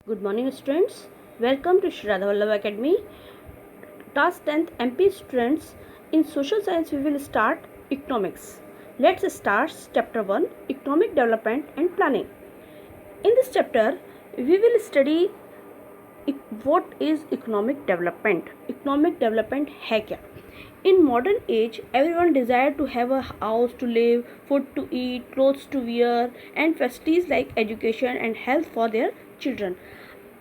Good morning students. Welcome to Shri Radha Vallabh Academy. Class 10th MP students, in social science we will start economics. Let's start chapter 1, economic development and planning. In this chapter we will study what is economic development. Economic development है क्या? In modern age, everyone desire to have a house to live, food to eat, clothes to wear and facilities like education and health for their children.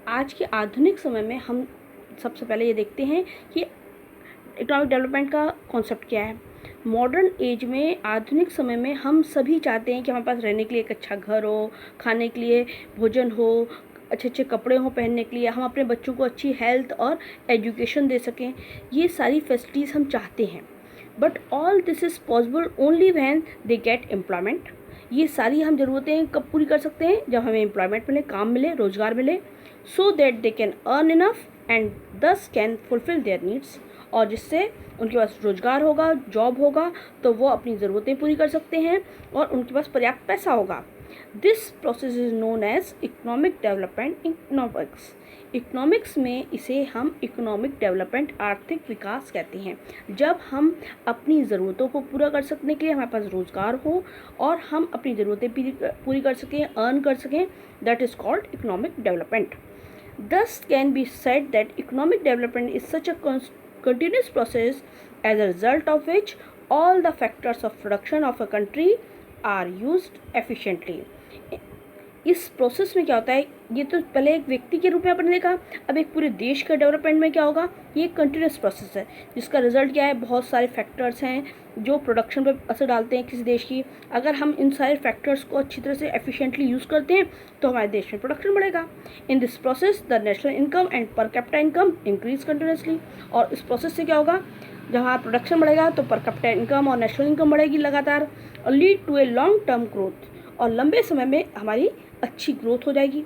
आज के आधुनिक समय में हम सबसे पहले ये देखते हैं कि इकोनॉमिक डेवलपमेंट का कॉन्सेप्ट क्या है। मॉडर्न एज में, आधुनिक समय में हम सभी चाहते हैं कि हमारे पास रहने के लिए एक अच्छा घर हो, खाने के लिए भोजन हो, अच्छे अच्छे कपड़े हों पहनने के लिए, हम अपने बच्चों को अच्छी हेल्थ और एजुकेशन दे सकें। ये सारी फैसिलिटीज़ हम चाहते हैं, but all this is possible only when they get employment. ये सारी हम ज़रूरतें कब पूरी कर सकते हैं? जब हमें एम्प्लॉयमेंट मिले, काम मिले, रोज़गार मिले, so that they can earn enough and दस कैन फुलफिल देयर नीड्स। और जिससे उनके पास रोज़गार होगा, जॉब होगा, तो वो अपनी ज़रूरतें पूरी कर सकते हैं और उनके पास पर्याप्त पैसा होगा। This process is known as economic development in economics. Economics में इसे हम इकोनॉमिक डेवलपमेंट, आर्थिक विकास कहते हैं। जब हम अपनी ज़रूरतों को पूरा कर सकने के लिए हमारे पास रोज़गार हो और हम अपनी ज़रूरतें पूरी कर सकें, अर्न कर सकें, that is called economic development. Thus can be said that economic development is such a continuous process as a result of which all the factors of production of a country are used efficiently. इस process में क्या होता है, ये तो पहले एक व्यक्ति के रूप में अपन ने देखा, अब एक पूरे देश का डेवलपमेंट में क्या होगा, ये एक कंटिन्यूस प्रोसेस है जिसका रिजल्ट क्या है, बहुत सारे फैक्टर्स हैं जो प्रोडक्शन पर असर डालते हैं किसी देश की। अगर हम इन सारे फैक्टर्स को अच्छी तरह से एफिशिएंटली यूज़ करते हैं तो हमारे देश में प्रोडक्शन बढ़ेगा। In this process the national income and पर कैपिटा इनकम इंक्रीज कंटिन्यूसली। और इस प्रोसेस से क्या होगा, जहाँ प्रोडक्शन बढ़ेगा तो पर कैपिटा इनकम और नेशनल इनकम बढ़ेगी लगातार, और lead to a long term growth, और लंबे समय में हमारी अच्छी ग्रोथ हो जाएगी।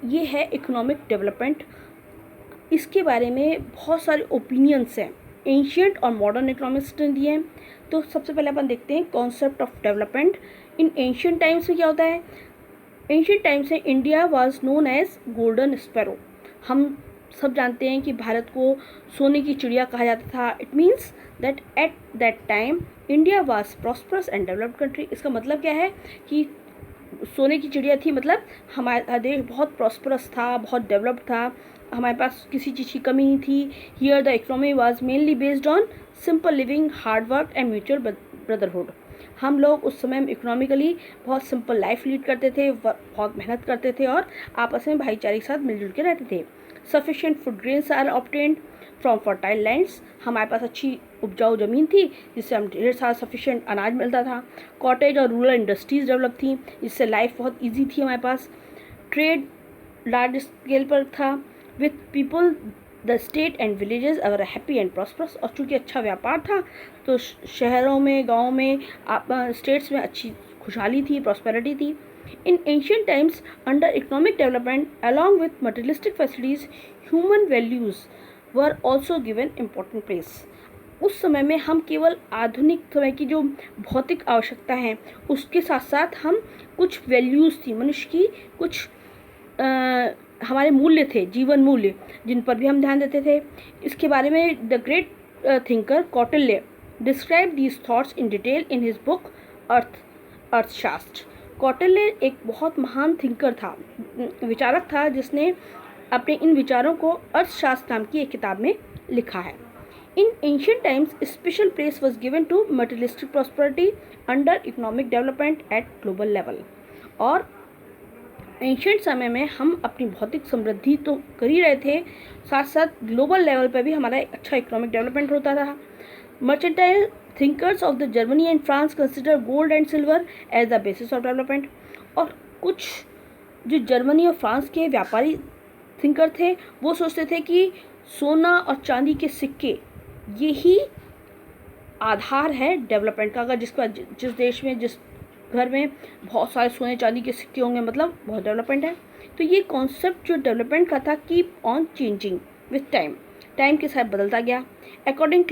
ये है इकोनॉमिक डेवलपमेंट। इसके बारे में बहुत सारे ओपिनियंस हैं, एंशियंट और मॉडर्न इकोनॉमिक्स ने दिए हैं। तो सबसे पहले अपन देखते हैं concept of development. In ancient times में क्या होता है, एंशियंट टाइम्स में India was known as golden sparrow. हम सब जानते हैं कि भारत को सोने की चिड़िया कहा जाता था। It means that at that time India was prosperous and developed country. इसका मतलब क्या है कि सोने की चिड़िया थी, मतलब हमारा देश बहुत प्रॉस्परस था, बहुत डेवलप्ड था, हमारे पास किसी चीज़ की कमी नहीं थी। Here the economy was mainly based on simple living, hard work and mutual brotherhood. हम लोग उस समय इकोनॉमिकली बहुत सिंपल लाइफ लीड करते थे, बहुत मेहनत करते थे और आपस में भाईचारे के साथ मिलजुल के रहते थे। Sufficient food grains are obtained from fertile lands. हमारे पास अच्छी उपजाऊ ज़मीन थी जिससे हम ढेर सारा सफिशिएंट अनाज मिलता था। कॉटेज और रूरल इंडस्ट्रीज डेवलप थी जिससे लाइफ बहुत ईजी थी हमारे पास। ट्रेड लार्ज स्केल पर था with people, the state and villages are happy and prosperous. और चूँकि अच्छा व्यापार था तो शहरों में, गाँव में, स्टेट्स में अच्छी खुशहाली थी, प्रॉस्पेरिटी थी। In ancient times, under economic development, along with materialistic facilities, human values were also given important place. उस समय में हम केवल आधुनिक समय की जो भौतिक आवश्यकता है उसके साथ साथ हम कुछ वैल्यूज़ थी, मनुष्य की कुछ हमारे मूल्य थे, जीवन मूल्य, जिन पर भी हम ध्यान देते थे। इसके बारे में the great thinker Kautilya describe these thoughts in detail in his book अर्थशास्त्र। कौटिल्य एक बहुत महान थिंकर था, विचारक था, जिसने अपने इन विचारों को अर्थशास्त्र नाम की एक किताब में लिखा है। In ancient times special place was given to materialistic prosperity under economic development at global level. और एंशियंट समय में हम अपनी भौतिक समृद्धि तो कर ही रहे थे, साथ साथ ग्लोबल लेवल पर भी हमारा एक अच्छा इकोनॉमिक डेवलपमेंट होता रहा। Mercantile thinkers of the Germany and France consider gold and silver as the basis of development। और कुछ जो जर्मनी और फ्रांस के व्यापारी थिंकर थे वो सोचते थे कि सोना और चांदी के सिक्के यही आधार है डेवलपमेंट का। अगर जिस देश में, जिस घर में बहुत सारे सोने चांदी के सिक्के होंगे मतलब बहुत डेवलपमेंट है। तो ये कॉन्सेप्ट जो डेवलपमेंट का था, keep on changing with time, time के साथ बदलता गया। अकॉर्डिंग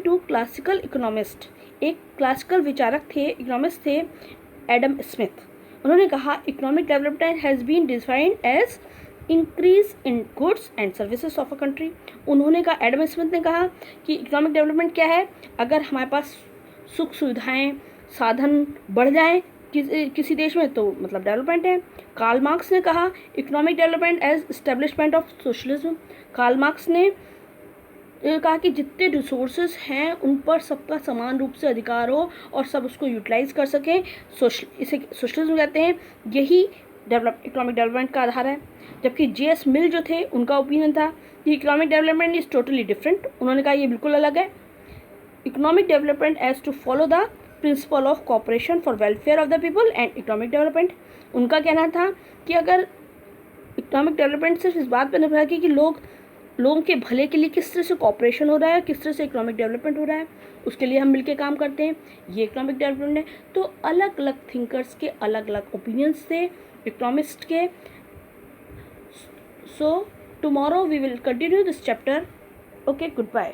टू क्लासिकल इकोनॉमिस्ट, एक क्लासिकल विचारक थे, इकोनॉमिस्ट थे एडम स्मिथ। उन्होंने कहा economic development has been defined as increase in goods and services of a country. उन्होंने कहा, एडम स्मिथ ने कहा कि इकोनॉमिक डेवलपमेंट क्या है, अगर हमारे पास सुख सुविधाएं साधन बढ़ जाएं किसी देश में तो मतलब डेवलपमेंट है। कार्ल मार्क्स ने कहा economic development as establishment of socialism. Karl Marx ने कहा कि जितने रिसोर्सेज हैं उन पर सबका समान रूप से अधिकार हो और सब उसको यूटिलाइज कर सकें, इसे सोशलिज्म कहते हैं। यही इकोनॉमिक डेवलपमेंट का आधार है। जबकि J.S. मिल जो थे उनका ओपिनियन था कि economic development is totally different. उन्होंने कहा ये बिल्कुल अलग है। Economic development as to follow the principle of cooperation for welfare of the people and economic development. उनका कहना था कि अगर इकोनॉमिक डेवलपमेंट सिर्फ इस बात पर निर्भर है कि लोगों के भले के लिए किस तरह से कॉपरेशन हो रहा है, किस तरह से इकोनॉमिक डेवलपमेंट हो रहा है, उसके लिए हम मिलकर काम करते हैं, ये इकोनॉमिक डेवलपमेंट है। तो अलग अलग थिंकर्स के अलग अलग ओपिनियंस थे इकोनॉमिस्ट के। So tomorrow we will continue this chapter. Okay, goodbye.